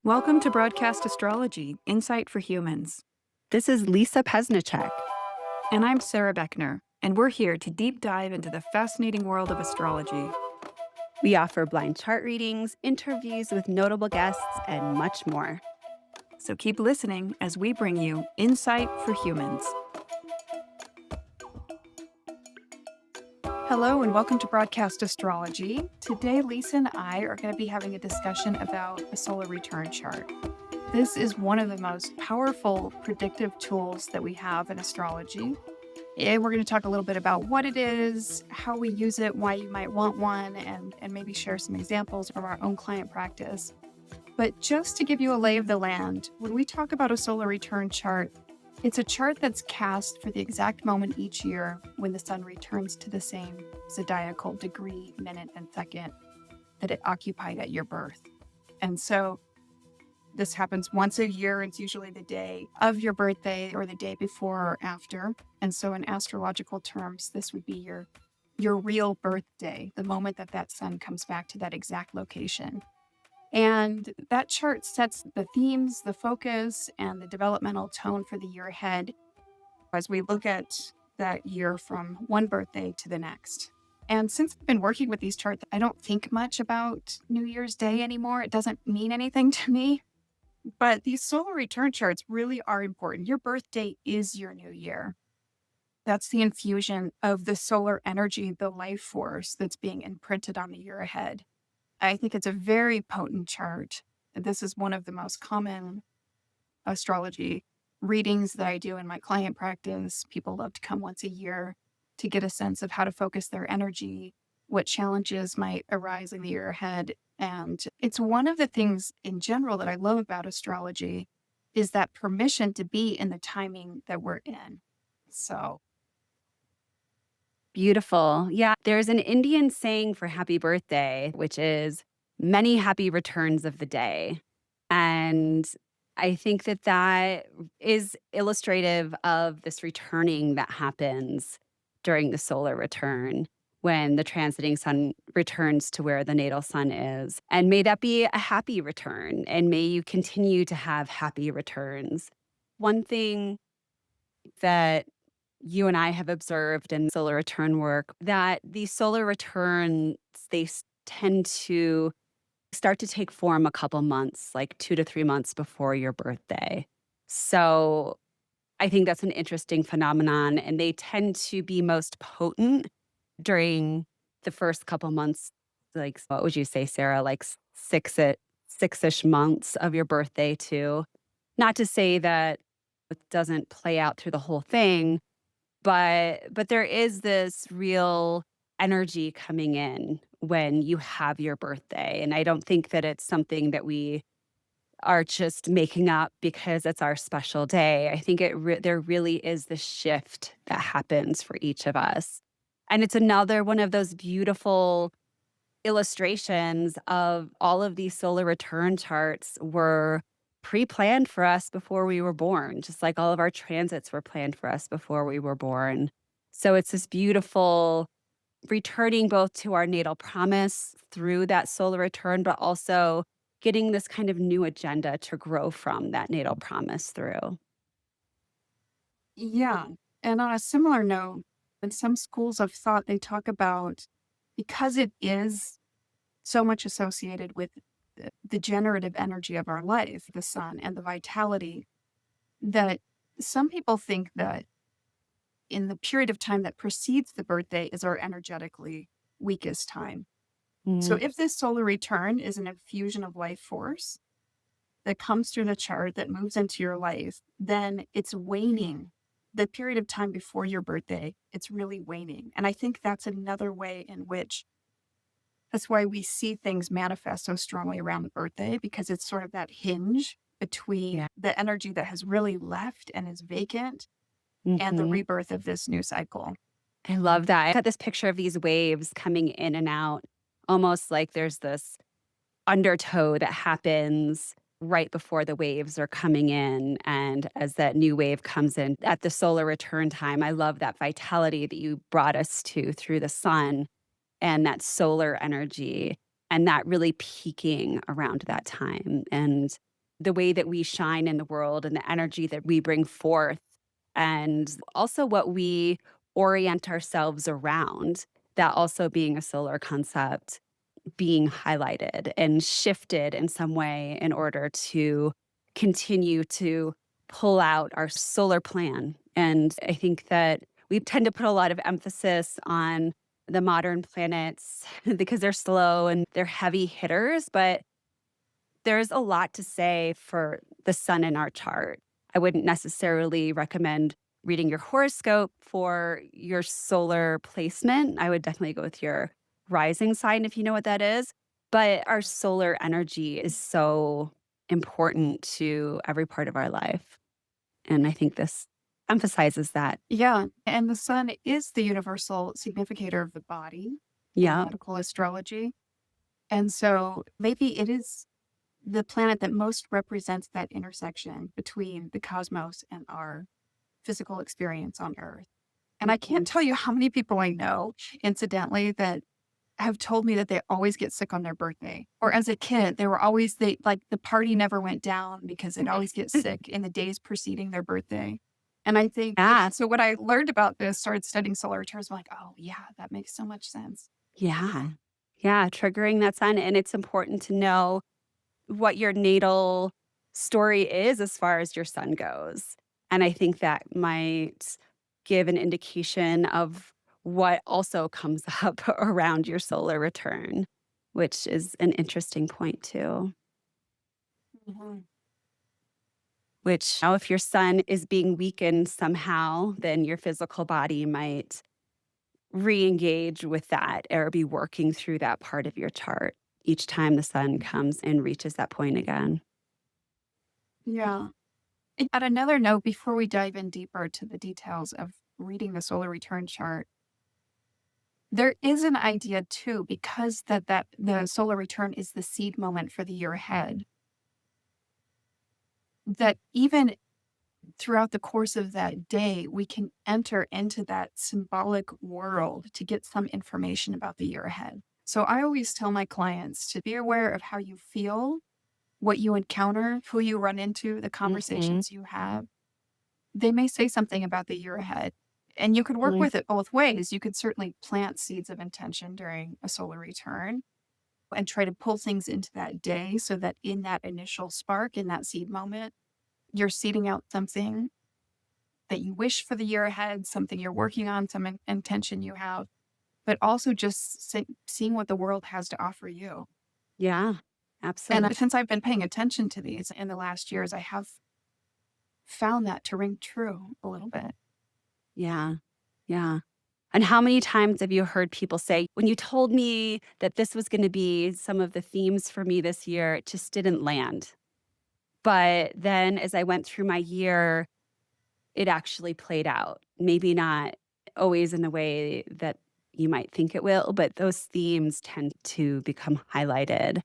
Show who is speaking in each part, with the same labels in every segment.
Speaker 1: Welcome to Broadcast Astrology, Insight for Humans.
Speaker 2: This is Lisa Pesnicek.
Speaker 1: And I'm Sarah Beckner, and we're here to deep dive into the fascinating world of astrology.
Speaker 2: We offer blind chart readings, interviews with notable guests, and much more.
Speaker 1: So keep listening as we bring you Insight for Humans. Hello and welcome to Broadcast Astrology. Today, Lisa and I are going to be having a discussion about a solar return chart. This is one of the most powerful predictive tools that we have in astrology. And we're going to talk a little bit about what it is, how we use it, why you might want one, and maybe share some examples from our own client practice. But just to give you a lay of the land, when we talk about a solar return chart, it's a chart that's cast for the exact moment each year when the sun returns to the same zodiacal degree, minute, and second that it occupied at your birth. And so this happens once a year. It's usually the day of your birthday or the day before or after. And so in astrological terms, this would be your real birthday, the moment that sun comes back to that exact location. And that chart sets the themes, the focus, and the developmental tone for the year ahead as we look at that year from one birthday to the next. And since I've been working with these charts, I don't think much about New Year's Day anymore. It doesn't mean anything to me. But these solar return charts really are important. Your birthday is your new year. That's the infusion of the solar energy, the life force that's being imprinted on the year ahead. I think it's a very potent chart. This is one of the most common astrology readings that I do in my client practice. People love to come once a year to get a sense of how to focus their energy, what challenges might arise in the year ahead. And it's one of the things in general that I love about astrology is that permission to be in the timing that we're in. So
Speaker 2: Beautiful. Yeah, there's an Indian saying for happy birthday, which is many happy returns of the day. And I think that is illustrative of this returning that happens during the solar return when the transiting sun returns to where the natal sun is. And may that be a happy return, and may you continue to have happy returns. One thing that you and I have observed in solar return work that these solar returns, tend to start to take form a couple months, like 2 to 3 months before your birthday. So I think that's an interesting phenomenon. And they tend to be most potent during the first couple months. Like, what would you say, Sarah? Like six-ish months of your birthday too. Not to say that it doesn't play out through the whole thing, but there is this real energy coming in when you have your birthday. And I don't think that it's something that we are just making up because it's our special day. I think there really is this shift that happens for each of us. And it's another one of those beautiful illustrations of all of these solar return charts were pre-planned for us before we were born, just like all of our transits were planned for us before we were born. So it's this beautiful returning both to our natal promise through that solar return, but also getting this kind of new agenda to grow from that natal promise through.
Speaker 1: yeah. And on a similar note, in some schools of thought, they talk about because it is so much associated with the generative energy of our life, the sun and the vitality, that some people think that in the period of time that precedes the birthday is our energetically weakest time. So
Speaker 2: Mm.
Speaker 1: if this solar return is an infusion of life force that comes through the chart that moves into your life, then it's waning. The period of time before your birthday, it's really waning. And I think that's another way in which that's why we see things manifest so strongly around the birthday, because it's sort of that hinge between
Speaker 2: Yeah.
Speaker 1: the energy that has really left and is vacant and the
Speaker 2: Mhm.
Speaker 1: rebirth of this new cycle.
Speaker 2: I love that. I got this picture of these waves coming in and out, almost like there's this undertow that happens right before the waves are coming in. And as that new wave comes in at the solar return time, I love that vitality that you brought us to through the sun and that solar energy and that really peaking around that time. And the way that we shine in the world and the energy that we bring forth, and also what we orient ourselves around, that also being a solar concept being highlighted and shifted in some way in order to continue to pull out our solar plan. And I think that we tend to put a lot of emphasis on the modern planets because they're slow and they're heavy hitters, but there's a lot to say for the sun in our chart. I wouldn't necessarily recommend reading your horoscope for your solar placement. I would definitely go with your rising sign if you know what that is. But our solar energy is so important to every part of our life. And I think this emphasizes that.
Speaker 1: Yeah. And the sun is the universal significator of the body in
Speaker 2: Yeah.
Speaker 1: medical astrology. And so maybe it is the planet that most represents that intersection between the cosmos and our physical experience on Earth. And I can't tell you how many people I know, incidentally, that have told me that they always get sick on their birthday. Or as a kid, they like the party never went down because they'd always get sick in the days preceding their birthday. And I think,
Speaker 2: Yeah.
Speaker 1: so when I learned about this, started studying solar returns, I'm like, oh, yeah, that makes so much sense.
Speaker 2: Yeah. Yeah. Triggering that sun. And it's important to know what your natal story is as far as your sun goes. And I think that might give an indication of what also comes up around your solar return, which is an interesting point too.
Speaker 1: Mhm.
Speaker 2: Which now, if your sun is being weakened somehow, then your physical body might re engage with that or be working through that part of your chart each time the sun comes and reaches that point again.
Speaker 1: Yeah. And on another note, before we dive in deeper to the details of reading the solar return chart, there is an idea too, because that the solar return is the seed moment for the year ahead, that even throughout the course of that day, we can enter into that symbolic world to get some information about the year ahead. So I always tell my clients to be aware of how you feel, what you encounter, who you run into, the
Speaker 2: Mhm.
Speaker 1: conversations you have. They may say something about the year ahead. And you could work with it both ways. You could certainly plant seeds of intention during a solar return and try to pull things into that day so that in that initial spark, in that seed moment, you're seeding out something that you wish for the year ahead, something you're working on, some intention you have, but also just seeing what the world has to offer you.
Speaker 2: Yeah,
Speaker 1: And
Speaker 2: absolutely.
Speaker 1: since I've been paying attention to these in the last years, I have found that to ring true a little bit.
Speaker 2: Yeah. Yeah. And how many times have you heard people say, when you told me that this was going to be some of the themes for me this year, it just didn't land. But then as I went through my year, it actually played out. Maybe not always in the way that you might think it will, but those themes tend to become highlighted.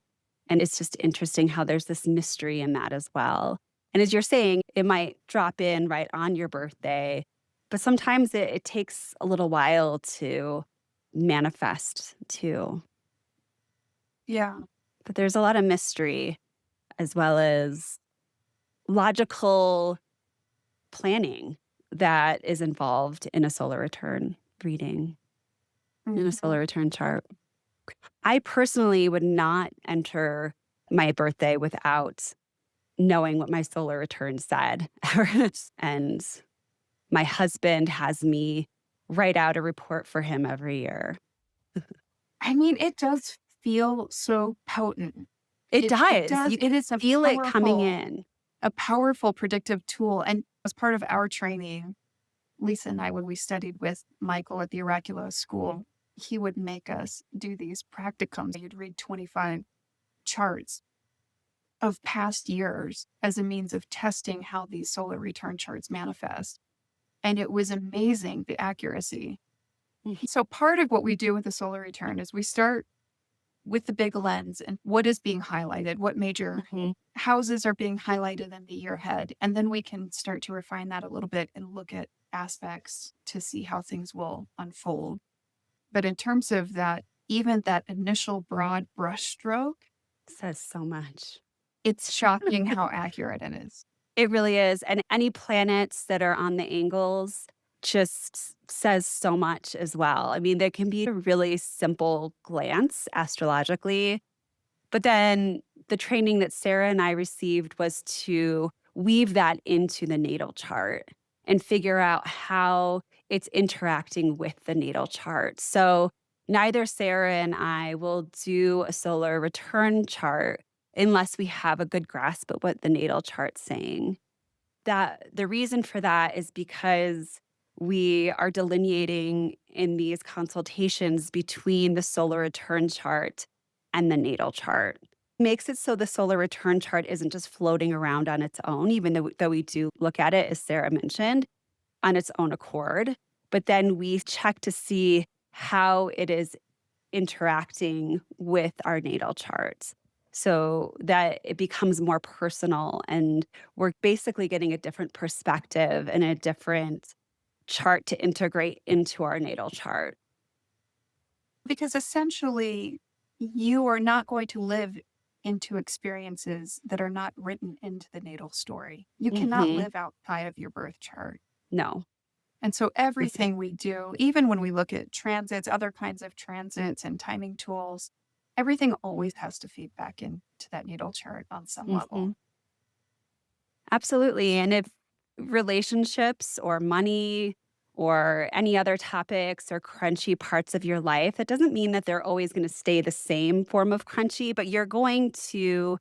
Speaker 2: And it's just interesting how there's this mystery in that as well. And as you're saying, it might drop in right on your birthday, but sometimes it takes a little while to manifest too.
Speaker 1: Yeah.
Speaker 2: But there's a lot of mystery as well as logical planning that is involved in a solar return reading, in a solar
Speaker 1: Mhm.
Speaker 2: return chart. I personally would not enter my birthday without knowing what my solar return said. And my husband has me write out a report for him every year.
Speaker 1: I mean, it does feel so potent.
Speaker 2: It
Speaker 1: It
Speaker 2: does. You
Speaker 1: does.
Speaker 2: can
Speaker 1: It is
Speaker 2: feel it coming in.
Speaker 1: a powerful predictive tool. And as part of our training, Lisa and I, when we studied with Michael at the Oracular School, he would make us do these practicums. You'd read 25 charts of past years as a means of testing how these solar return charts manifest. And it was amazing, the accuracy. So part of what we do with the solar return is we start with the big lens and what is being highlighted, what major
Speaker 2: Mhm.
Speaker 1: houses are being highlighted in the year ahead. And then we can start to refine that a little bit and look at aspects to see how things will unfold. But in terms of that, even that initial broad brushstroke,
Speaker 2: Says so much.
Speaker 1: It's shocking how accurate it is.
Speaker 2: It really is, and any planets that are on the angles just says so much as well. I mean, there can be a really simple glance astrologically, but then the training that Sarah and I received was to weave that into the natal chart and figure out how it's interacting with the natal chart. So neither Sarah and I will do a solar return chart unless we have a good grasp of what the natal chart's saying. That the reason for that is because we are delineating in these consultations between the solar return chart and the natal chart. Makes it so the solar return chart isn't just floating around on its own, even though we do look at it, as Sarah mentioned, on its own accord. But then we check to see how it is interacting with our natal charts so that it becomes more personal and we're basically getting a different perspective and a different chart to integrate into our natal chart.
Speaker 1: Because essentially, you are not going to live into experiences that are not written into the natal story. You cannot
Speaker 2: Hmm.
Speaker 1: live outside of your birth chart.
Speaker 2: No.
Speaker 1: And so everything we do, even when we look at transits, other kinds of transits and timing tools, everything always has to feed back into that natal chart on some level.
Speaker 2: Hmm. Absolutely. And if relationships or money or any other topics or crunchy parts of your life, that doesn't mean that they're always going to stay the same form of crunchy, but you're going to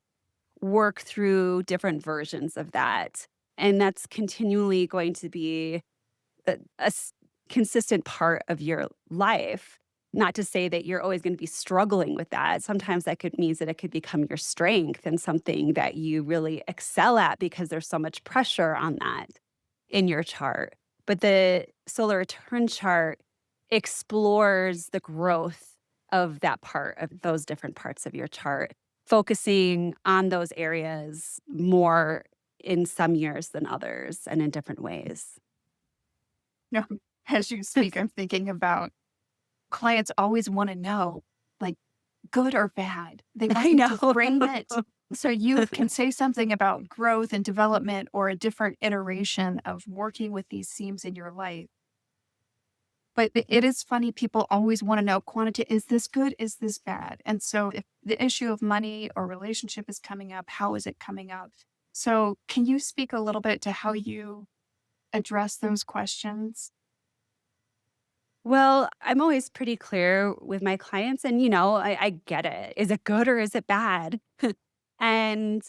Speaker 2: work through different versions of that. And that's continually going to be a consistent part of your life. Not to say that you're always going to be struggling with that. Sometimes that could means that it could become your strength and something that you really excel at because there's so much pressure on that in your chart. But the solar return chart explores the growth of that part of those different parts of your chart, focusing on those areas more in some years than others and in different ways.
Speaker 1: No, as you speak, I'm thinking about clients always want to know, like, good or bad. They want
Speaker 2: I
Speaker 1: you to
Speaker 2: know.
Speaker 1: frame it so you can say something about growth and development or a different iteration of working with these themes in your life. But it is funny, people always want to know quantity. Is this good? Is this bad? And so if the issue of money or relationship is coming up, how is it coming up? So can you speak a little bit to how you address those questions?
Speaker 2: Well, I'm always pretty clear with my clients, and I get it. Is it good or is it bad? And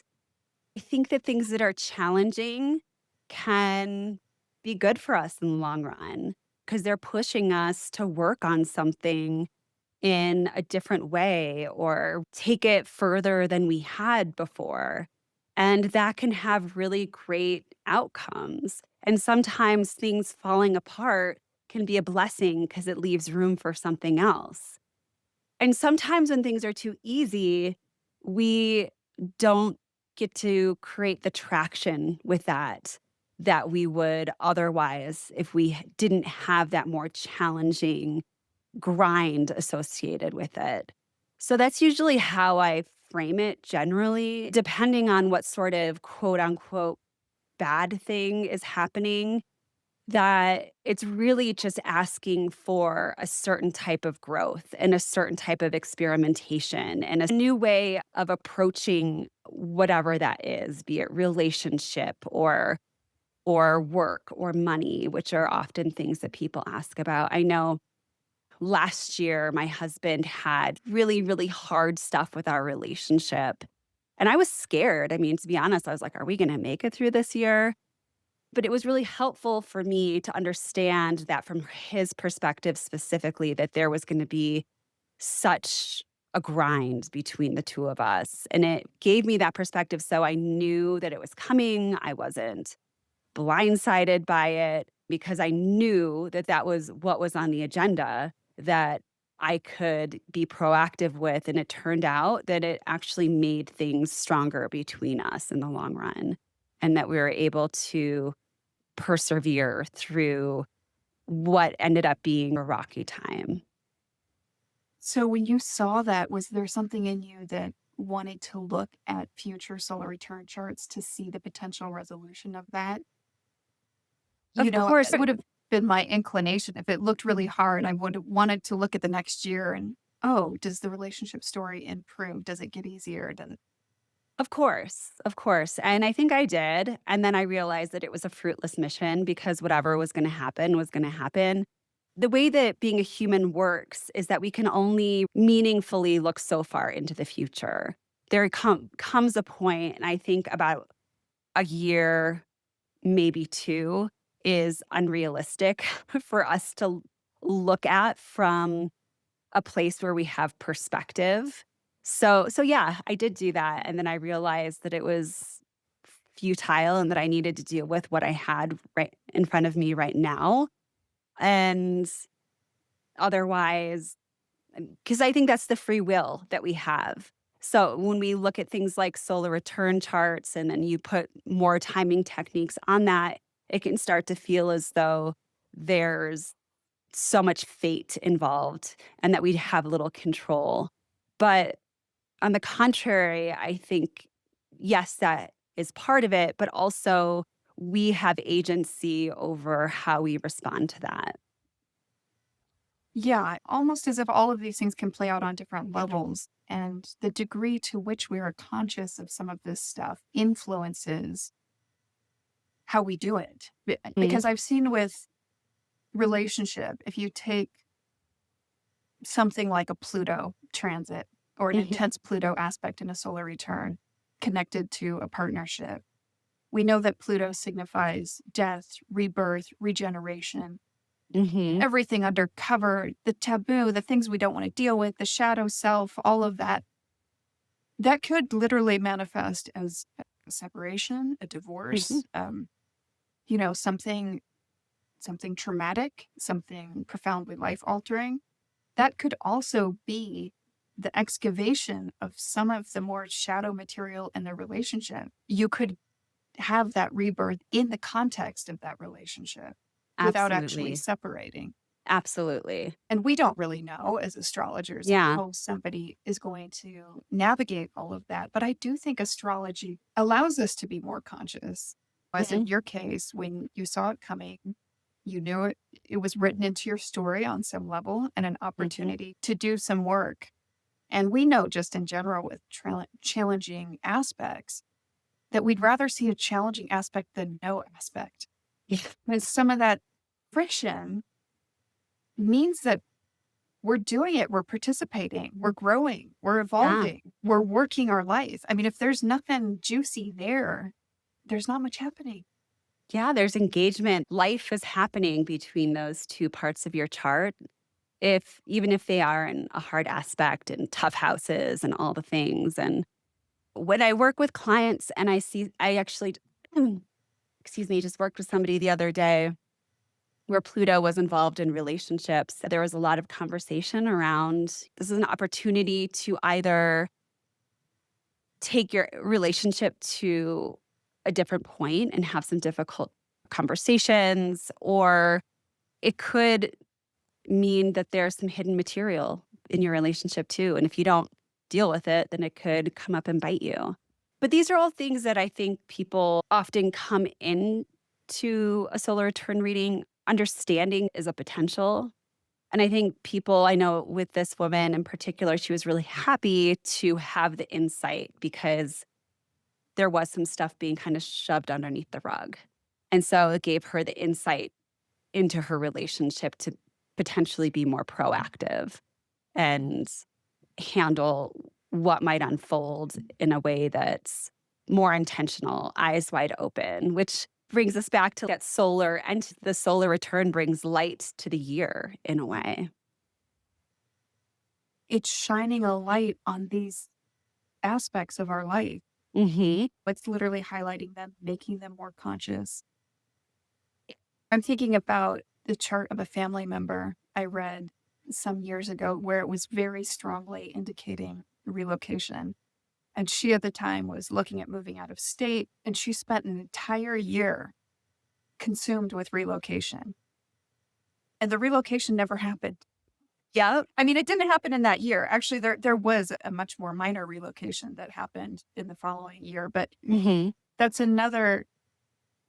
Speaker 2: I think that things that are challenging can be good for us in the long run because they're pushing us to work on something in a different way or take it further than we had before. And that can have really great outcomes. And sometimes things falling apart can be a blessing because it leaves room for something else. And sometimes when things are too easy, we don't get to create the traction with that we would otherwise if we didn't have that more challenging grind associated with it. So that's usually how I frame it generally, depending on what sort of quote unquote bad thing is happening, that it's really just asking for a certain type of growth and a certain type of experimentation and a new way of approaching whatever that is, be it relationship or work or money, which are often things that people ask about. I know last year, my husband had really, really hard stuff with our relationship. And I was scared. I mean, to be honest, I was like, are we going to make it through this year? But it was really helpful for me to understand that from his perspective specifically, that there was going to be such a grind between the two of us. And it gave me that perspective. So I knew that it was coming. I wasn't blindsided by it because I knew that that was what was on the agenda that I could be proactive with. And it turned out that it actually made things stronger between us in the long run and that we were able to persevere through what ended up being a rocky time.
Speaker 1: So when you saw that, was there something in you that wanted to look at future solar return charts to see the potential resolution of that.
Speaker 2: Of course.
Speaker 1: It would have been my inclination. If it looked really hard, I would have wanted to look at the next year and, oh, does the relationship story improve? Does it get easier?
Speaker 2: Of course, of course. And I think I did. And then I realized that it was a fruitless mission because whatever was going to happen was going to happen. The way that being a human works is that we can only meaningfully look so far into the future. Comes a point, and I think about a year, maybe two, is unrealistic for us to look at from a place where we have perspective. So yeah, I did do that, and then I realized that it was futile and that I needed to deal with what I had right in front of me right now. And otherwise, because I think that's the free will that we have. So when we look at things like solar return charts and then you put more timing techniques on that, it can start to feel as though there's so much fate involved and that we have little control. But on the contrary, I think, yes, that is part of it, but also we have agency over how we respond to that.
Speaker 1: Yeah, almost as if all of these things can play out on different levels. And the degree to which we are conscious of some of this stuff influences how we do it.
Speaker 2: Mm.
Speaker 1: Because I've seen with relationship, if you take something like a Pluto transit or an
Speaker 2: Mhm.
Speaker 1: intense Pluto aspect in a solar return connected to a partnership, we know that Pluto signifies death, rebirth, regeneration,
Speaker 2: Mhm.
Speaker 1: everything under cover, the taboo, the things we don't want to deal with, the shadow self, all of that. That could literally manifest as a separation, a
Speaker 2: Mhm.
Speaker 1: divorce, something traumatic, something profoundly life altering. That could also be the excavation of some of the more shadow material in the relationship. You could have that rebirth in the context of that relationship without actually
Speaker 2: Absolutely.
Speaker 1: separating.
Speaker 2: Absolutely.
Speaker 1: And we don't really know as astrologers
Speaker 2: Yeah.
Speaker 1: how somebody is going to navigate all of that. But I do think astrology allows us to be more conscious. As in
Speaker 2: Mhm.
Speaker 1: your case, when you saw it coming, you knew it was written into your story on some level and an
Speaker 2: Mhm.
Speaker 1: opportunity to do some work. And we know just in general with challenging aspects that we'd rather see a challenging aspect than no aspect.
Speaker 2: Yeah.
Speaker 1: And some of that friction means that we're doing it, we're participating, we're growing, we're
Speaker 2: Yeah.
Speaker 1: evolving, we're working our life. I mean, if there's nothing juicy there, there's not much happening.
Speaker 2: Yeah, there's engagement. Life is happening between those two parts of your chart. If even if they are in a hard aspect and tough houses and all the things. And when I work with clients and I actually, excuse me, just worked with somebody the other day where Pluto was involved in relationships. There was a lot of conversation around this is an opportunity to either take your relationship to a different point and have some difficult conversations, or it could mean that there's some hidden material in your relationship too. And if you don't deal with it, then it could come up and bite you. But these are all things that I think people often come in to a solar return reading understanding is a potential. And I think people, I know with this woman in particular, she was really happy to have the insight because there was some stuff being kind of shoved underneath the rug. And so it gave her the insight into her relationship to potentially be more proactive and handle what might unfold in a way that's more intentional, eyes wide open, which brings us back to that solar and the solar return brings light to the year in a way.
Speaker 1: It's shining a light on these aspects of our life.
Speaker 2: Mhm.
Speaker 1: It's literally highlighting them, making them more conscious. I'm thinking about the chart of a family member I read some years ago where it was very strongly indicating relocation. And she at the time was looking at moving out of state, and she spent an entire year consumed with relocation. And the relocation never happened.
Speaker 2: Yeah.
Speaker 1: I mean, it didn't happen in that year. Actually, there was a much more minor relocation that happened in the following year, but
Speaker 2: Hmm.
Speaker 1: that's another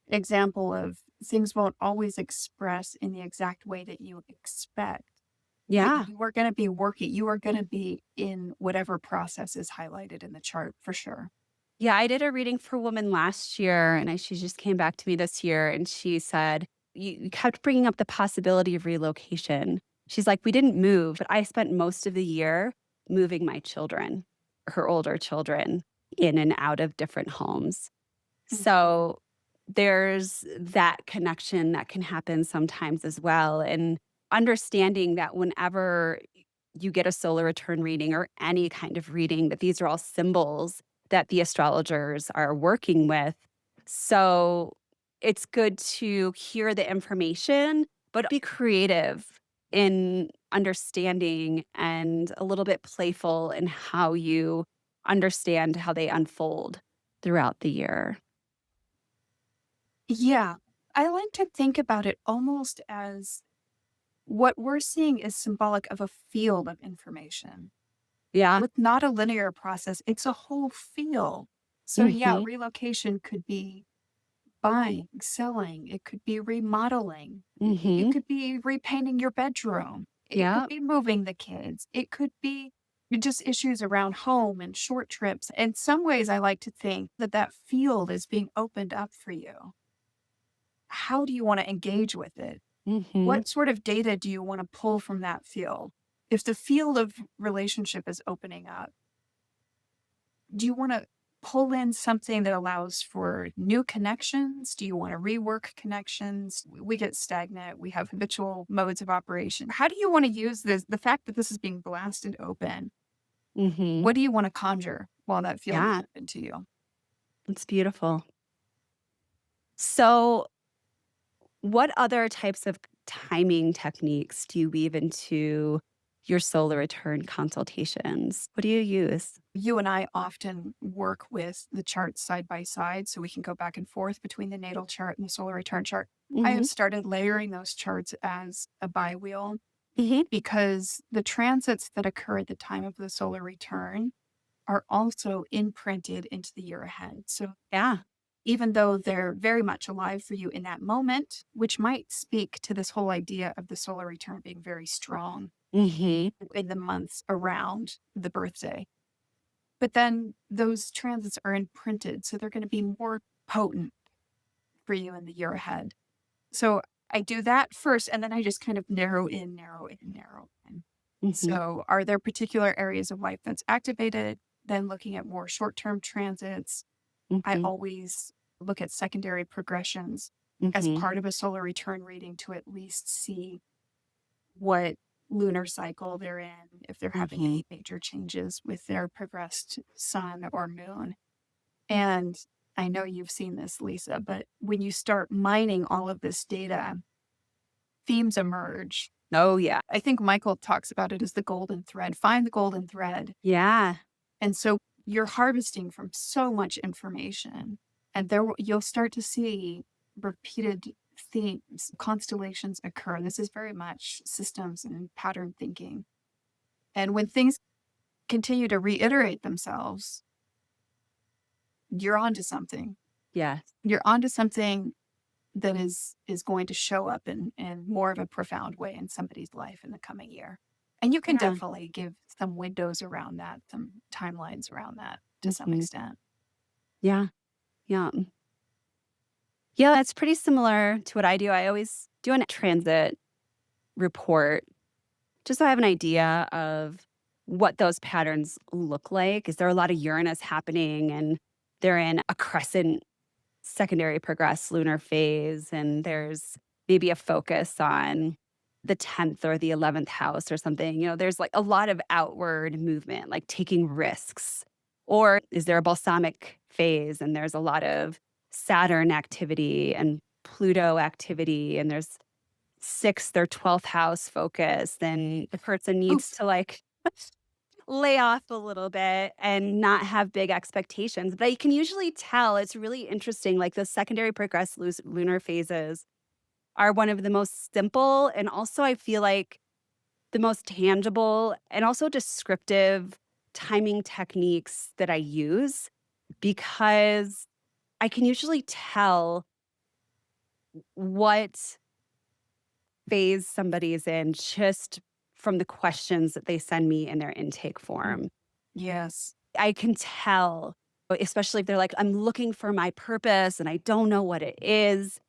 Speaker 1: example of things won't always express in the exact way that you expect. But
Speaker 2: Yeah.
Speaker 1: you are going to be working, you are going to be in whatever process is highlighted in the chart for sure.
Speaker 2: Yeah, I did a reading for a woman last year, and she just came back to me this year, and she said, you kept bringing up the possibility of relocation. She's like, we didn't move, but I spent most of the year moving my children, her older children, in and out of different homes.
Speaker 1: Mhm.
Speaker 2: So there's that connection that can happen sometimes as well. And understanding that whenever you get a solar return reading or any kind of reading, that these are all symbols that the astrologers are working with. So it's good to hear the information, but be creative in understanding and a little bit playful in how you understand how they unfold throughout the year.
Speaker 1: Yeah. I like to think about it almost as what we're seeing is symbolic of a field of information.
Speaker 2: Yeah.
Speaker 1: With not a linear process, it's a whole field. So, yeah,
Speaker 2: Mhm.
Speaker 1: relocation could be buying, selling, it could be remodeling, it
Speaker 2: Mhm.
Speaker 1: could be repainting your bedroom, it could
Speaker 2: Yep.
Speaker 1: be moving the kids, it could be just issues around home and short trips. In some ways, I like to think that that field is being opened up for you. How do you want to engage with it?
Speaker 2: Mhm.
Speaker 1: What sort of data do you want to pull from that field? If the field of relationship is opening up, do you want to pull in something that allows for new connections? Do you want to rework connections? We get stagnant. We have habitual modes of operation. How do you want to use this? The fact that this is being blasted open,
Speaker 2: Mhm.
Speaker 1: what do you want to conjure while that field is
Speaker 2: Yeah,
Speaker 1: open to you?
Speaker 2: it's beautiful. So, what other types of timing techniques do you weave into your solar return consultations? What do you use?
Speaker 1: You and I often work with the charts side by side so we can go back and forth between the natal chart and the solar return chart. I have
Speaker 2: Mhm.
Speaker 1: started layering those charts as a biwheel
Speaker 2: Mhm.
Speaker 1: because the transits that occur at the time of the solar return are also imprinted into the year ahead. So
Speaker 2: Yeah.
Speaker 1: even though they're very much alive for you in that moment, which might speak to this whole idea of the solar return being very strong
Speaker 2: Mhm.
Speaker 1: in the months around the birthday. But then those transits are imprinted, so they're going to be more potent for you in the year ahead. So I do that first, and then I just kind of narrow in, narrow in, narrow in.
Speaker 2: Mhm.
Speaker 1: So, are there particular areas of life that's activated? Then looking at more short term transits. I
Speaker 2: Mhm.
Speaker 1: always look at secondary progressions as
Speaker 2: Mhm.
Speaker 1: part of a solar return reading to at least see what lunar cycle they're in, if they're having
Speaker 2: Mhm.
Speaker 1: any major changes with their progressed sun or moon. And I know you've seen this, Lisa, but when you start mining all of this data, themes emerge.
Speaker 2: Oh, yeah.
Speaker 1: I think Michael talks about it as the golden thread. Find the golden thread.
Speaker 2: Yeah.
Speaker 1: And so you're harvesting from so much information, and you'll start to see repeated themes, constellations occur. This is very much systems and pattern thinking. And when things continue to reiterate themselves, you're onto something.
Speaker 2: Yes.
Speaker 1: You're onto something that is going to show up in more of a profound way in somebody's life in the coming year. And you can
Speaker 2: Yeah.
Speaker 1: definitely give some windows around that, some timelines around that to some
Speaker 2: Mhm.
Speaker 1: extent.
Speaker 2: Yeah. Yeah. Yeah, it's pretty similar to what I do. I always do a transit report just so I have an idea of what those patterns look like. Is there a lot of Uranus happening and they're in a crescent secondary progress lunar phase? And there's maybe a focus on the 10th or the 11th house or something. There's like a lot of outward movement, like taking risks. Or is there a balsamic phase and there's a lot of Saturn activity and Pluto activity and there's 6th or 12th house focus, then the person needs
Speaker 1: Oof.
Speaker 2: to like lay off a little bit and not have big expectations. But you can usually tell it's really interesting. Like the secondary progress lunar phases are one of the most simple. And also, I feel like the most tangible and also descriptive timing techniques that I use because I can usually tell what phase somebody is in just from the questions that they send me in their intake
Speaker 1: Mm.
Speaker 2: form.
Speaker 1: Yes.
Speaker 2: I can tell, especially if they're like, I'm looking for my purpose and I don't know what it is.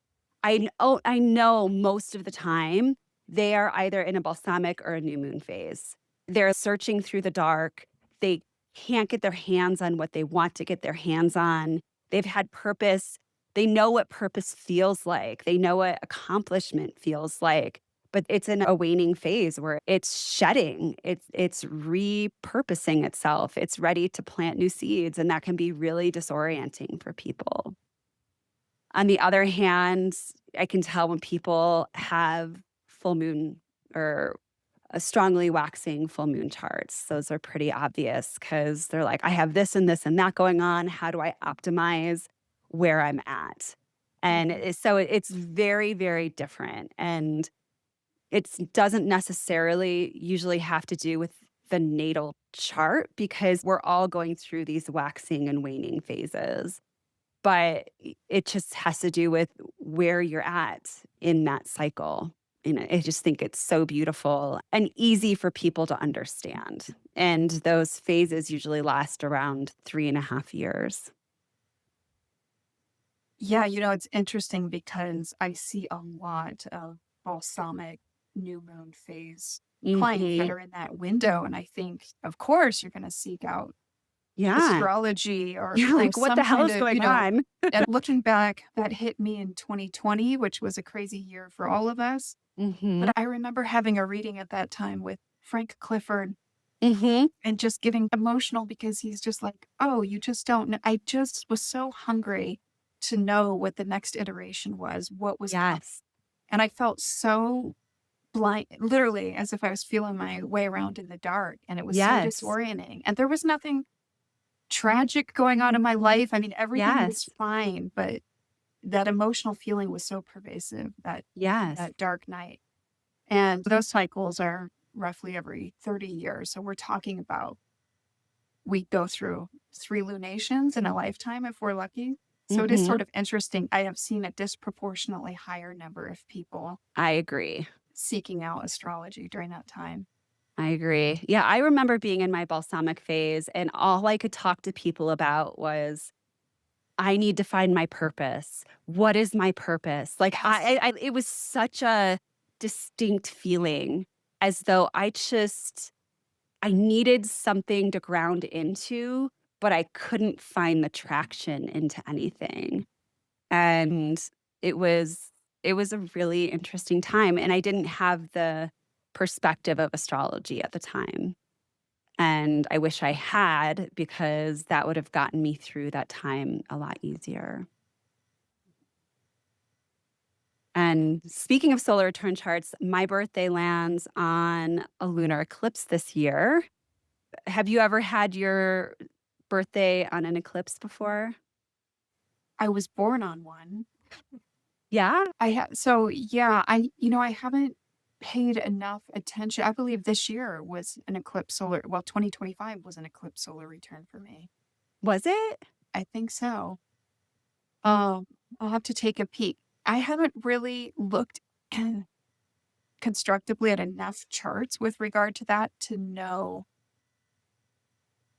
Speaker 2: I know most of the time they are either in a balsamic or a new moon phase. They're searching through the dark. They can't get their hands on what they want to get their hands on. They've had purpose. They know what purpose feels like. They know what accomplishment feels like. But it's in a waning phase where it's shedding. It's repurposing itself. It's ready to plant new seeds, and that can be really disorienting for people. On the other hand, I can tell when people have full moon or a strongly waxing full moon charts. Those are pretty obvious because they're like, I have this and this and that going on. How do I optimize where I'm at? And
Speaker 1: Mhm.
Speaker 2: so it's very, very different. And it doesn't necessarily usually have to do with the natal chart because we're all going through these waxing and waning phases, but it just has to do with where you're at in that cycle. And I just think it's so beautiful and easy for people to understand. And those phases usually last around 3.5 years.
Speaker 1: Yeah, it's interesting because I see a lot of balsamic new moon phase clients that
Speaker 2: Hmm.
Speaker 1: are in that window. And I think, of course, you're going to seek out
Speaker 2: Yeah.
Speaker 1: astrology or,
Speaker 2: You're like, what
Speaker 1: some
Speaker 2: the hell
Speaker 1: kind
Speaker 2: is
Speaker 1: of,
Speaker 2: going on?
Speaker 1: and looking back, that hit me in 2020, which was a crazy year for all of us.
Speaker 2: Hmm.
Speaker 1: But I remember having a reading at that time with Frank Clifford
Speaker 2: Hmm.
Speaker 1: and just getting emotional because he's just like, oh, you just don't know. I just was so hungry to know what the next iteration was, what was coming.
Speaker 2: Yes.
Speaker 1: And I felt so blind, literally as if I was feeling my way around in the dark. And it was so
Speaker 2: Yes.
Speaker 1: disorienting. And there was nothing tragic going on in my life. I mean, everything was
Speaker 2: Yes.
Speaker 1: fine, but that emotional feeling was so pervasive
Speaker 2: Yes.
Speaker 1: that dark night. And those cycles are roughly every 30 years. So we're talking about we go through 3 lunations in a lifetime if we're lucky. So it is
Speaker 2: Hmm.
Speaker 1: sort of interesting. I have seen a disproportionately higher number of people
Speaker 2: I agree.
Speaker 1: seeking out astrology during that time.
Speaker 2: I agree. Yeah, I remember being in my balsamic phase, and all I could talk to people about was, I need to find my purpose. What is my purpose? Like,
Speaker 1: Yes.
Speaker 2: it was such a distinct feeling as though I needed something to ground into, but I couldn't find the traction into anything. And it was it was a really interesting time, and I didn't have the perspective of astrology at the time. And I wish I had because that would have gotten me through that time a lot easier. And speaking of solar return charts, my birthday lands on a lunar eclipse this year. Have you ever had your birthday on an eclipse before?
Speaker 1: I was born on one.
Speaker 2: Yeah?
Speaker 1: I haven't paid enough attention. I believe this year was an eclipse solar, well, 2025 was an eclipse solar return for me.
Speaker 2: Was it?
Speaker 1: I think so. Um, I'll have to take a peek. I haven't really looked constructively at enough charts with regard to that to know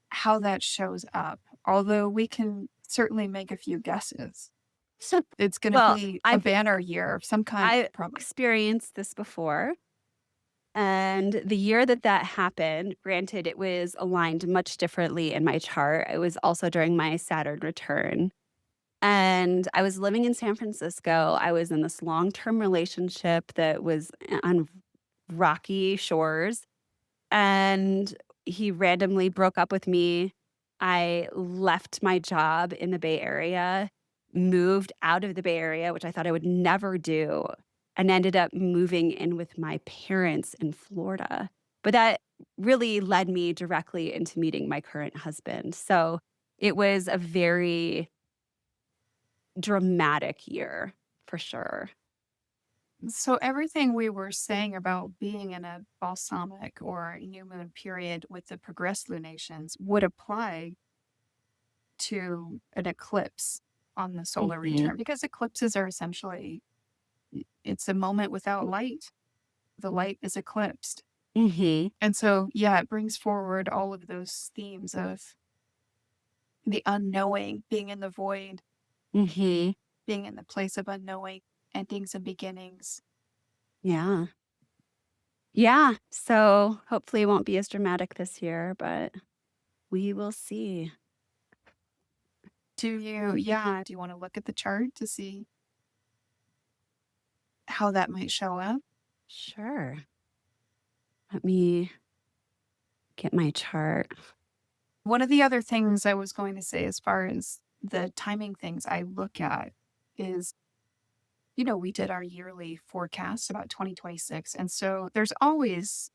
Speaker 1: how that shows up, although we can certainly make a few guesses. It's gonna
Speaker 2: Well,
Speaker 1: be a banner year of some kind,
Speaker 2: I
Speaker 1: probably.
Speaker 2: experienced this before. And the year that that happened, granted, it was aligned much differently in my chart. It was also during my Saturn return. And I was living in San Francisco. I was in this long-term relationship that was on rocky shores. And he randomly broke up with me. I left my job in the Bay Area, moved out of the Bay Area, which I thought I would never do, and ended up moving in with my parents in Florida. But that really led me directly into meeting my current husband. So it was a very dramatic year for sure.
Speaker 1: So everything we were saying about being in a balsamic or new moon period with the progressed lunations would apply to an eclipse on the solar
Speaker 2: Mhm.
Speaker 1: return because eclipses are essentially it's a moment without light. The light is eclipsed.
Speaker 2: Mhm.
Speaker 1: And so, yeah, it brings forward all of those themes of the unknowing, being in the void,
Speaker 2: Mhm.
Speaker 1: being in the place of unknowing, endings and beginnings.
Speaker 2: Yeah. Yeah. So hopefully it won't be as dramatic this year, but we will see.
Speaker 1: Do you want to look at the chart to see how that might show up?
Speaker 2: Sure. Let me get my chart.
Speaker 1: One of the other things I was going to say, as far as the timing things I look at, is we did our yearly forecast about 2026. And so there's always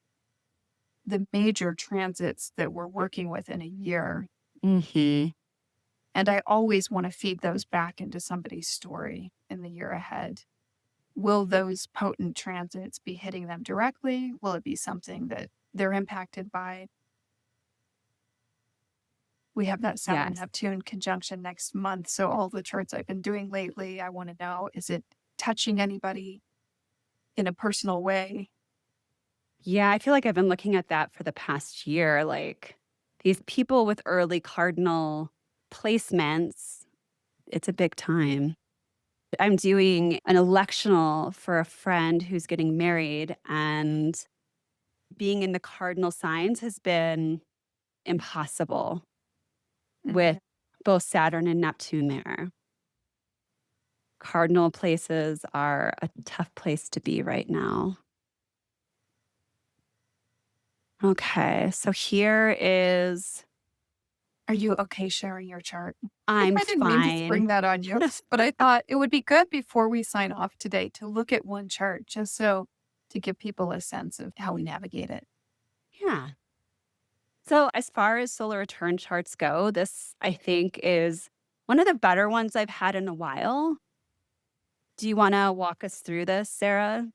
Speaker 1: the major transits that we're working with in a year.
Speaker 2: Mhm.
Speaker 1: And I always want to feed those back into somebody's story in the year ahead. Will those potent transits be hitting them directly? Will it be something that they're impacted by? We have that Saturn
Speaker 2: Yes.
Speaker 1: Neptune conjunction next month. So, all the charts I've been doing lately, I want to know, is it touching anybody in a personal way?
Speaker 2: Yeah, I feel like I've been looking at that for the past year. Like these people with early cardinal placements, it's a big time. I'm doing an electional for a friend who's getting married, and being in the cardinal signs has been impossible with
Speaker 1: Mhm.
Speaker 2: both Saturn and Neptune there. Cardinal places are a tough place to be right now. Okay, so here is
Speaker 1: Are you okay sharing your chart?
Speaker 2: I'm
Speaker 1: I didn't mean to
Speaker 2: fine.
Speaker 1: spring that on you, but I thought it would be good before we sign off today to look at one chart just so to give people a sense of how we navigate it.
Speaker 2: Yeah. So, as far as solar return charts go, this I think is one of the better ones I've had in a while. Do you want to walk us through this, Sarah?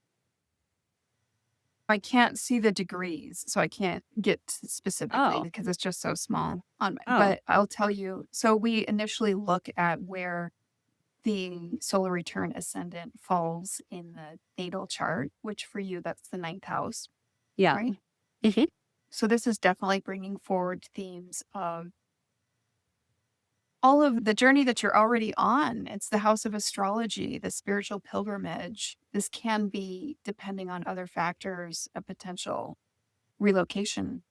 Speaker 1: I can't see the degrees, so I can't get specifically
Speaker 2: Oh,
Speaker 1: because it's just so small on my,
Speaker 2: oh,
Speaker 1: but I'll tell you. So we initially look at where the solar return ascendant falls in the natal chart, which for you, that's the ninth house,
Speaker 2: yeah.
Speaker 1: right?
Speaker 2: Hmm.
Speaker 1: So this is definitely bringing forward themes of all of the journey that you're already on. It's the house of astrology, the spiritual pilgrimage. This can be, depending on other factors, a potential relocation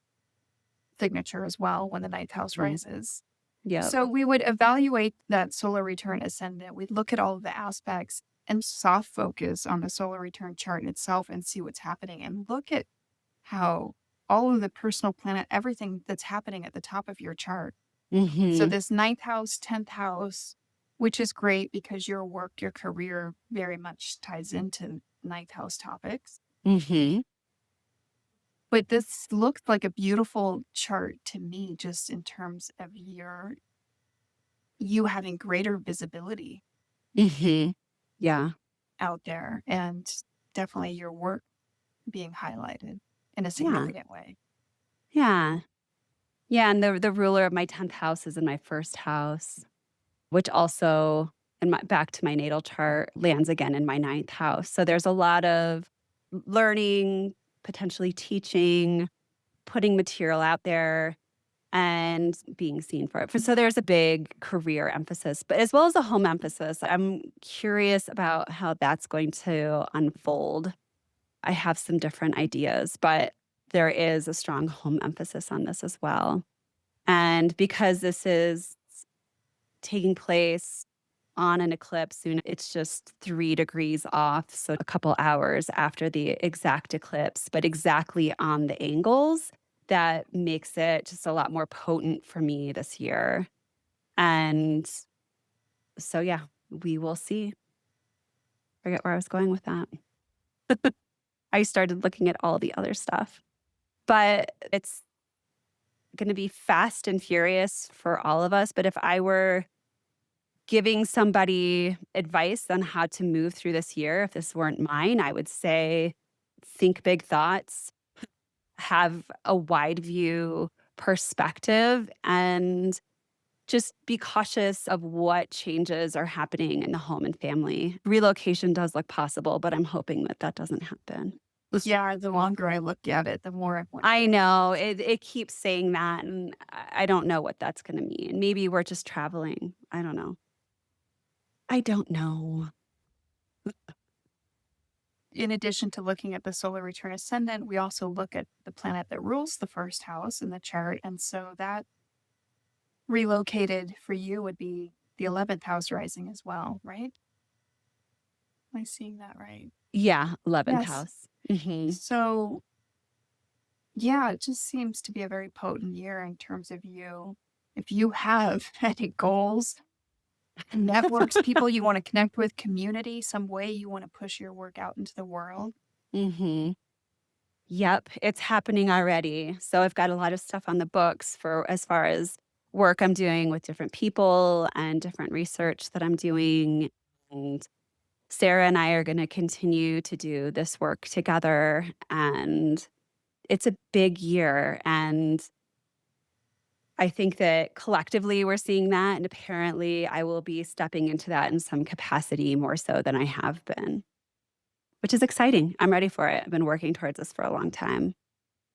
Speaker 1: signature as well when the ninth house
Speaker 2: Hmm.
Speaker 1: rises.
Speaker 2: Yep.
Speaker 1: So we would evaluate that solar return ascendant. We'd look at all of the aspects and soft focus on the solar return chart itself and see what's happening and look at how all of the personal planet, everything that's happening at the top of your chart. So
Speaker 2: Hmm.
Speaker 1: this ninth house, 10th house, which is great because your work, your career very much ties into ninth house topics.
Speaker 2: Hmm.
Speaker 1: But this looks like a beautiful chart to me, just in terms of you having greater visibility
Speaker 2: Hmm. Yeah.
Speaker 1: out there and definitely your work being highlighted in a
Speaker 2: Yeah.
Speaker 1: significant way.
Speaker 2: Yeah. Yeah. And the ruler of my 10th house is in my first house, which also, in my back to my natal chart, lands again in my ninth house. So there's a lot of learning, potentially teaching, putting material out there and being seen for it. So there's a big career emphasis, but as well as a home emphasis. I'm curious about how that's going to unfold. I have some different ideas, but there is a strong home emphasis on this as well. And because this is taking place on an eclipse soon, it's just 3 degrees off. So a couple hours after the exact eclipse, but exactly on the angles that makes it just a lot more potent for me this year. And so, yeah, we will see. Forget where I was going with that. I started looking at all the other stuff, but it's going to be fast and furious for all of us. But if I were giving somebody advice on how to move through this year, if this weren't mine, I would say think big thoughts, have a wide view perspective, and just be cautious of what changes are happening in the home and family. Relocation does look possible, but I'm hoping that that doesn't happen.
Speaker 1: Yeah, the longer I look at it, the more I wonder.
Speaker 2: I know it keeps saying that, and I don't know what that's going to mean. Maybe we're just traveling. I don't know. I don't know.
Speaker 1: In addition to looking at the solar return ascendant, we also look at the planet that rules the first house in the chart. And so that relocated for you would be the 11th house rising as well, right? Am I seeing that right?
Speaker 2: Yeah, 11th
Speaker 1: Yes.
Speaker 2: house. Hmm.
Speaker 1: So, yeah, it just seems to be a very potent year in terms of you. If you have any goals, networks, people you want to connect with, community, some way you want to push your work out into the world.
Speaker 2: Hmm. Yep, it's happening already. So I've got a lot of stuff on the books for as far as work I'm doing with different people and different research that I'm doing. And Sara and I are going to continue to do this work together. And it's a big year. And I think that collectively we're seeing that. And apparently I will be stepping into that in some capacity more so than I have been, which is exciting. I'm ready for it. I've been working towards this for a long time.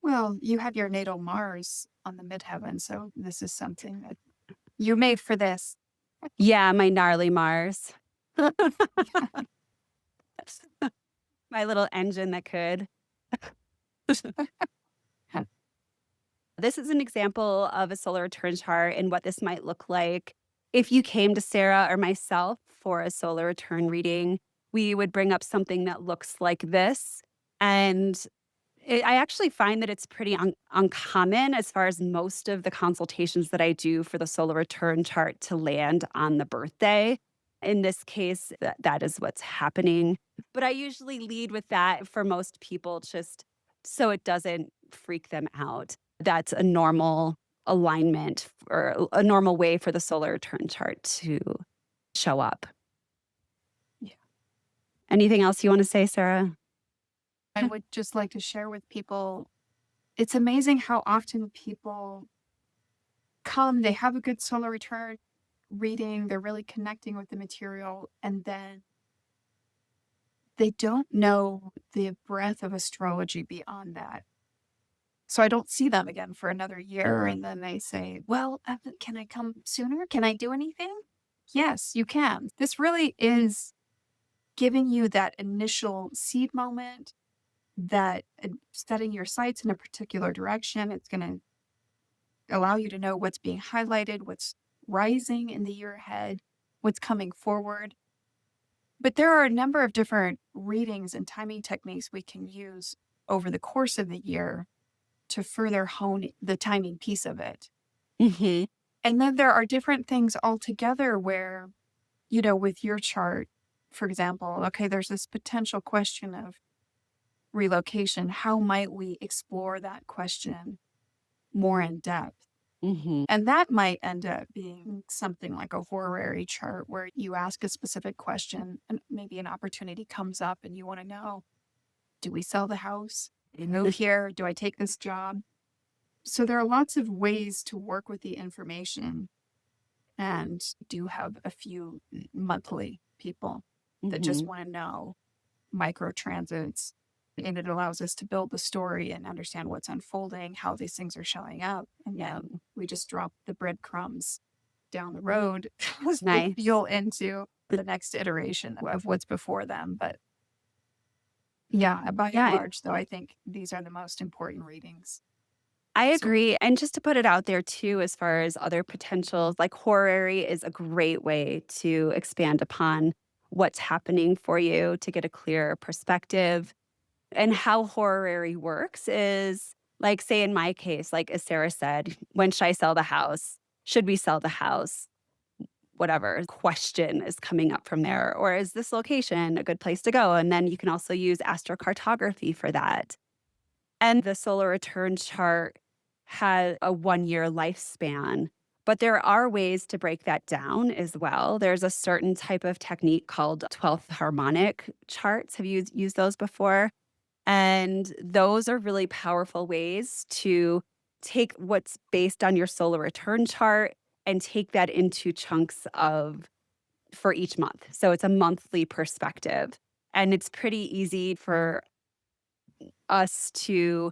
Speaker 1: Well, you have your natal Mars on the midheaven, so this is something that you're made for this.
Speaker 2: Yeah, my gnarly Mars. My little engine that could. This is an example of a solar return chart and what this might look like. If you came to Sara or myself for a solar return reading, we would bring up something that looks like this. And I actually find that it's pretty uncommon as far as most of the consultations that I do for the solar return chart to land on the birthday. In this case, that is what's happening. But I usually lead with that for most people, just so it doesn't freak them out. That's a normal alignment or a normal way for the solar return chart to show up.
Speaker 1: Yeah.
Speaker 2: Anything else you want to say, Sara?
Speaker 1: I would just like to share with people, it's amazing how often people come, they have a good solar return reading, they're really connecting with the material, and then they don't know the breadth of astrology beyond that. So I don't see them again for another year. And then they say, well, can I come sooner? Can I do anything? Yes, you can. This really is giving you that initial seed moment, that setting your sights in a particular direction. It's going to allow you to know what's being highlighted, what's rising in the year ahead, what's coming forward. But there are a number of different readings and timing techniques we can use over the course of the year to further hone the timing piece of it.
Speaker 2: Mm-hmm.
Speaker 1: And then there are different things altogether where, with your chart, for example, okay, there's this potential question of relocation. How might we explore that question more in depth?
Speaker 2: Mm-hmm.
Speaker 1: And that might end up being something like a horary chart where you ask a specific question and maybe an opportunity comes up and you want to know, do we sell the house? Do we move here? Do I take this job? So there are lots of ways to work with the information, and do have a few monthly people that just want to know micro transits, and it allows us to build the story and understand what's unfolding, how these things are showing up, and then we just drop the breadcrumbs down the road as they
Speaker 2: Nice.
Speaker 1: fuel into the next iteration of what's before them. But yeah, by and large, though, I think these are the most important readings.
Speaker 2: I agree. And just to put it out there too, as far as other potentials, like horary is a great way to expand upon what's happening for you to get a clearer perspective. And how horary works is like, say in my case, like as Sara said, when should I sell the house? Should we sell the house? Whatever question is coming up from there. Or is this location a good place to go? And then you can also use astrocartography for that. And the solar return chart had a 1-year lifespan, But there are ways to break that down as well. There's a certain type of technique called 12th harmonic charts. Have you used those before? And those are really powerful ways to take what's based on your solar return chart and take that into chunks of for each month. So it's a monthly perspective. And it's pretty easy for us to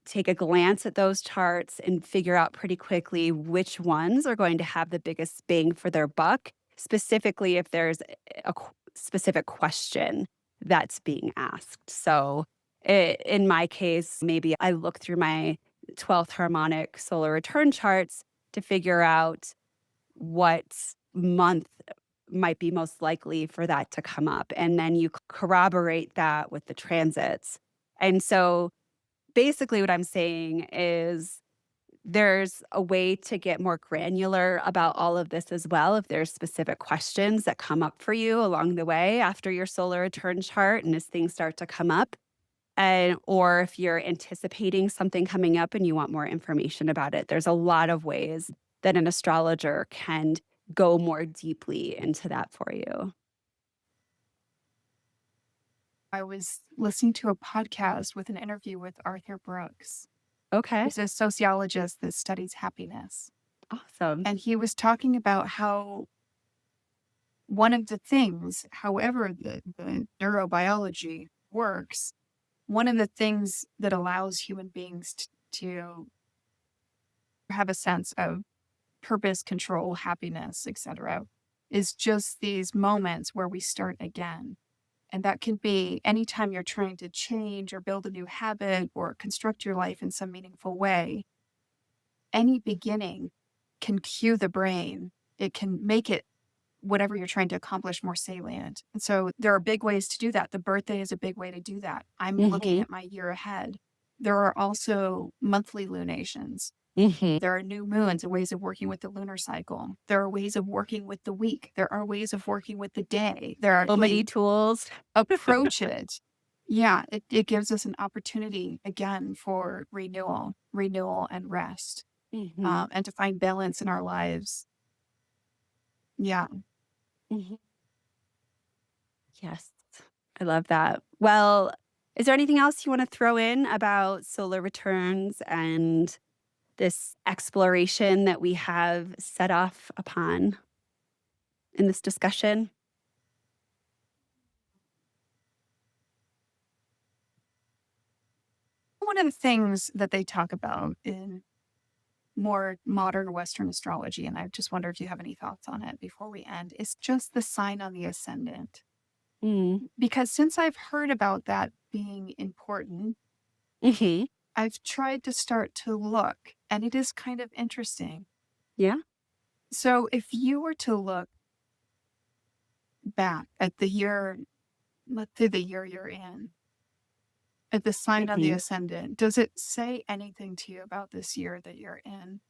Speaker 2: take a glance at those charts and figure out pretty quickly which ones are going to have the biggest bang for their buck, specifically if there's a specific question that's being asked. So, in my case, maybe I look through my 12th harmonic solar return charts to figure out what month might be most likely for that to come up. And then you corroborate that with the transits. And so basically, what I'm saying is there's a way to get more granular about all of this as well. If there's specific questions that come up for you along the way after your solar return chart and as things start to come up, and or if you're anticipating something coming up and you want more information about it, there's a lot of ways that an astrologer can go more deeply into that for you.
Speaker 1: I was listening to a podcast with an interview with Arthur Brooks,
Speaker 2: Okay.
Speaker 1: who's a sociologist that studies happiness.
Speaker 2: Awesome.
Speaker 1: And he was talking about how one of the things, however the neurobiology works, one of the things that allows human beings to have a sense of purpose, control, happiness, etc., is just these moments where we start again. And that can be anytime you're trying to change or build a new habit or construct your life in some meaningful way. Any beginning can cue the brain. It can make it whatever you're trying to accomplish more salient. And so there are big ways to do that. The birthday is a big way to do that. I'm looking
Speaker 2: Hmm.
Speaker 1: at my year ahead. There are also monthly lunations.
Speaker 2: Hmm.
Speaker 1: There are new moons and ways of working with the lunar cycle. There are ways of working with the week. There are ways of working with the day. There are
Speaker 2: So many
Speaker 1: like
Speaker 2: tools.
Speaker 1: approach it. Yeah, it gives us an opportunity again for renewal and rest,
Speaker 2: Hmm.
Speaker 1: and to find balance in our lives. Yeah.
Speaker 2: Hmm. Yes. I love that. Well, is there anything else you want to throw in about solar returns and this exploration that we have set off upon in this discussion?
Speaker 1: One of the things that they talk about in more modern Western astrology, and I just wonder if you have any thoughts on it before we end, is just the sign on the ascendant.
Speaker 2: Mm.
Speaker 1: Because since I've heard about that being important,
Speaker 2: Hmm.
Speaker 1: I've tried to start to look, and it is kind of interesting.
Speaker 2: Yeah.
Speaker 1: So if you were to look back at the year, let's say the year you're in, at the sign on the
Speaker 2: Hmm.
Speaker 1: ascendant, does it say anything to you about this year that you're in?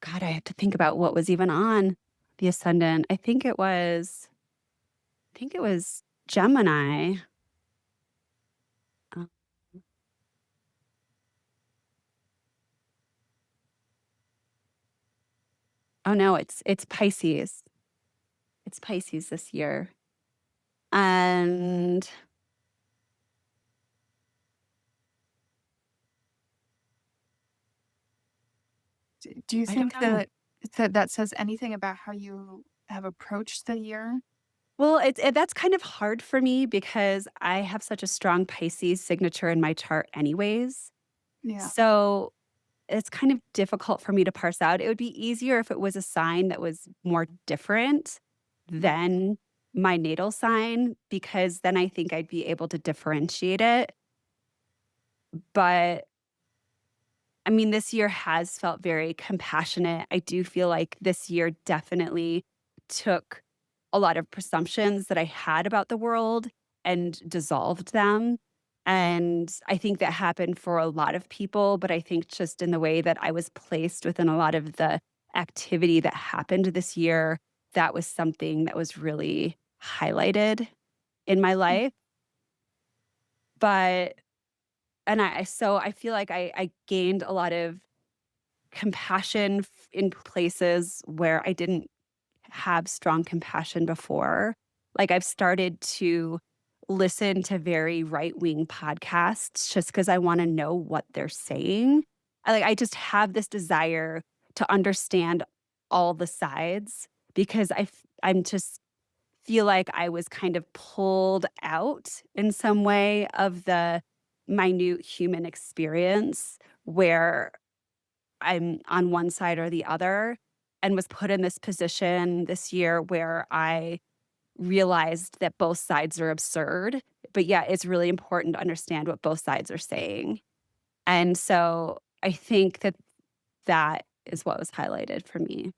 Speaker 2: God, I have to think about what was even on the ascendant. I think it was Gemini. Uh, oh no, it's Pisces. It's Pisces this year. And
Speaker 1: Do you
Speaker 2: I don't
Speaker 1: think
Speaker 2: know.
Speaker 1: that says anything about how you have approached the year?
Speaker 2: Well, that's kind of hard for me because I have such a strong Pisces signature in my chart anyways.
Speaker 1: Yeah.
Speaker 2: So, it's kind of difficult for me to parse out. It would be easier if it was a sign that was more different
Speaker 1: Right.
Speaker 2: than my natal sign, because then I think I'd be able to differentiate it. But I mean, this year has felt very compassionate. I do feel like this year definitely took a lot of presumptions that I had about the world and dissolved them. And I think that happened for a lot of people, but I think just in the way that I was placed within a lot of the activity that happened this year, that was something that was really highlighted in my life. But and I so I feel like I gained a lot of compassion in places where I didn't have strong compassion before. Like I've started to listen to very right-wing podcasts just because I want to know what they're saying. I just have this desire to understand all the sides because I'm just feel like I was kind of pulled out in some way of the minute human experience where I'm on one side or the other, and was put in this position this year where I realized that both sides are absurd, but yet it's really important to understand what both sides are saying. And so I think that that is what was highlighted for me.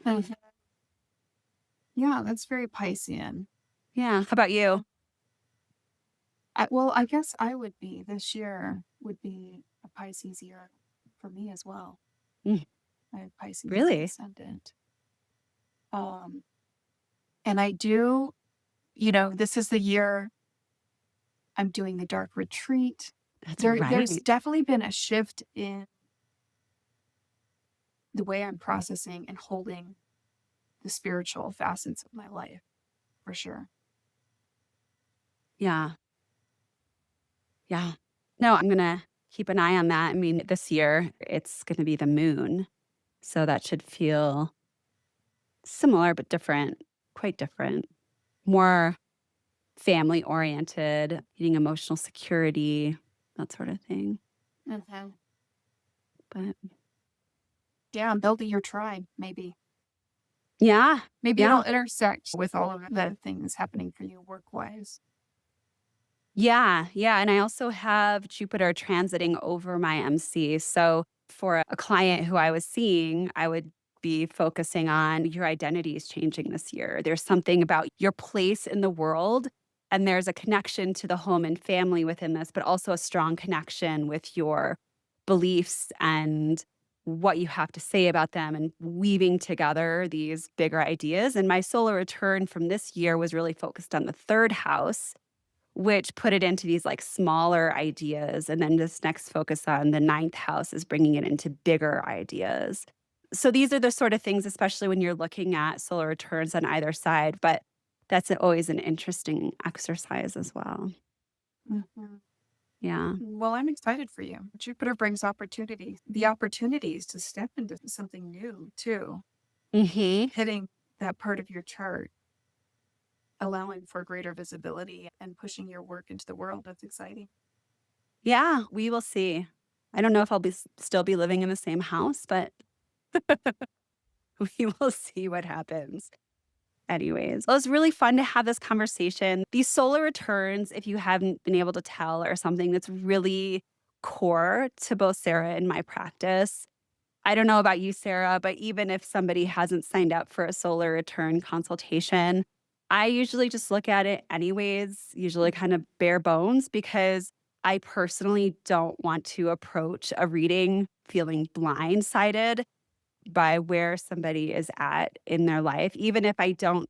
Speaker 1: Mhm. Yeah, that's very Piscean.
Speaker 2: Yeah. How about you?
Speaker 1: Well, I guess I would be this year would be a Pisces year for me as well.
Speaker 2: Mm,
Speaker 1: I have Pisces as an
Speaker 2: really?
Speaker 1: ascendant. Um, and I do, this is the year I'm doing the dark retreat.
Speaker 2: That's
Speaker 1: There's
Speaker 2: right.
Speaker 1: definitely been a shift in the way I'm processing and holding the spiritual facets of my life, for sure.
Speaker 2: Yeah. Yeah. No, I'm going to keep an eye on that. I mean, this year it's going to be the moon. So that should feel similar, but different, quite different, more family oriented, needing emotional security, that sort of thing.
Speaker 1: Mm-hmm.
Speaker 2: But
Speaker 1: Yeah, building your tribe, maybe.
Speaker 2: yeah,
Speaker 1: Maybe
Speaker 2: yeah,
Speaker 1: it'll intersect with all of the things happening for you work wise.
Speaker 2: yeah, yeah. And I also have Jupiter transiting over my MC. So for a client who I was seeing, I would be focusing on your identity is changing this year. There's something about your place in the world. And there's a connection to the home and family within this, but also a strong connection with your beliefs and what you have to say about them and weaving together these bigger ideas. And my solar return from this year was really focused on the third house, which put it into these like smaller ideas. And then this next focus on the ninth house is bringing it into bigger ideas. So these are the sort of things, especially when you're looking at solar returns on either side. But that's always an interesting exercise as well.
Speaker 1: Mhm.
Speaker 2: Yeah.
Speaker 1: Well, I'm excited for you. Jupiter brings opportunity, the opportunities to step into something new too,
Speaker 2: Hmm.
Speaker 1: hitting that part of your chart, allowing for greater visibility and pushing your work into the world. That's exciting.
Speaker 2: Yeah. We will see. I don't know if I'll still be living in the same house, but we will see what happens. Anyways, well, it was really fun to have this conversation. These solar returns, if you haven't been able to tell, are something that's really core to both Sara and my practice. I don't know about you, Sara, but even if somebody hasn't signed up for a solar return consultation, I usually just look at it anyways, usually kind of bare bones, because I personally don't want to approach a reading feeling blindsided by where somebody is at in their life, even if I don't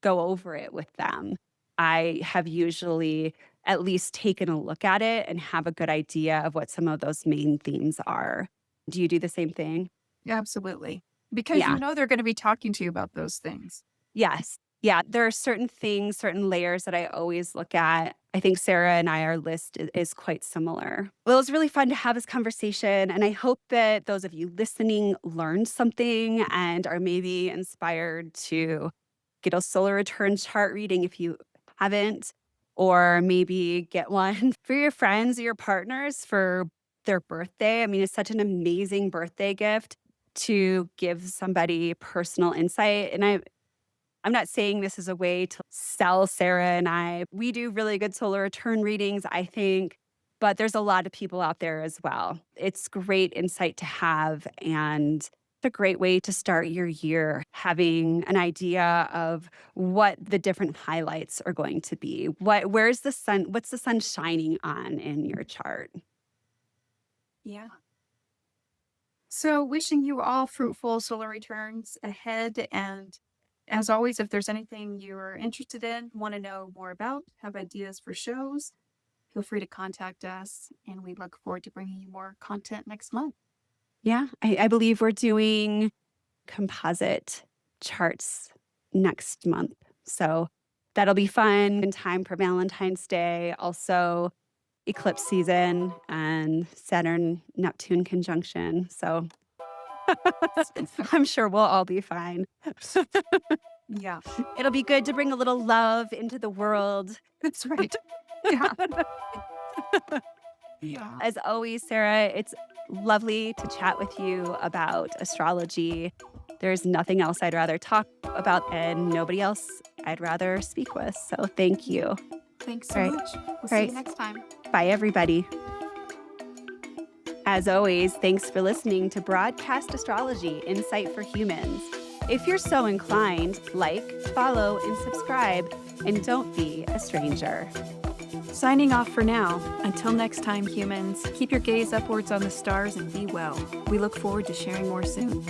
Speaker 2: go over it with them. I have usually at least taken a look at it and have a good idea of what some of those main themes are. Do you do the same thing?
Speaker 1: Absolutely. Because
Speaker 2: Yeah.
Speaker 1: they're going to be talking to you about those things.
Speaker 2: Yes. Yeah. There are certain things, certain layers that I always look at. I think Sara and I, our list is quite similar. Well, it was really fun to have this conversation. And I hope that those of you listening learned something and are maybe inspired to get a solar return chart reading if you haven't, or maybe get one for your friends or your partners for their birthday. I mean, it's such an amazing birthday gift to give somebody personal insight. And I'm not saying this is a way to sell Sara and I. We do really good solar return readings, I think, but there's a lot of people out there as well. It's great insight to have, and it's a great way to start your year, having an idea of what the different highlights are going to be. Where's the sun? What's the sun shining on in your chart?
Speaker 1: Yeah. So, wishing you all fruitful solar returns ahead. And as always, if there's anything you're interested in, want to know more about, have ideas for shows, feel free to contact us. And we look forward to bringing you more content next month.
Speaker 2: Yeah, I believe we're doing composite charts next month. So that'll be fun in time for Valentine's Day. Also, eclipse season and Saturn Neptune conjunction. So I'm sure we'll all be fine.
Speaker 1: Yeah,
Speaker 2: It'll be good to bring a little love into the world.
Speaker 1: that's right. Yeah. Yeah.
Speaker 2: As always, Sarah, it's lovely to chat with you about astrology. There's nothing else I'd rather talk about and nobody else I'd rather speak with. So thank you.
Speaker 1: Thanks
Speaker 2: All
Speaker 1: so
Speaker 2: right.
Speaker 1: much. We'll see
Speaker 2: Right.
Speaker 1: you next time.
Speaker 2: Bye, everybody. As always, thanks for listening to Broadcast Astrology, Insight for Humans. If you're so inclined, like, follow, and subscribe, and don't be a stranger.
Speaker 1: Signing off for now. Until next time, humans, keep your gaze upwards on the stars and be well. We look forward to sharing more soon.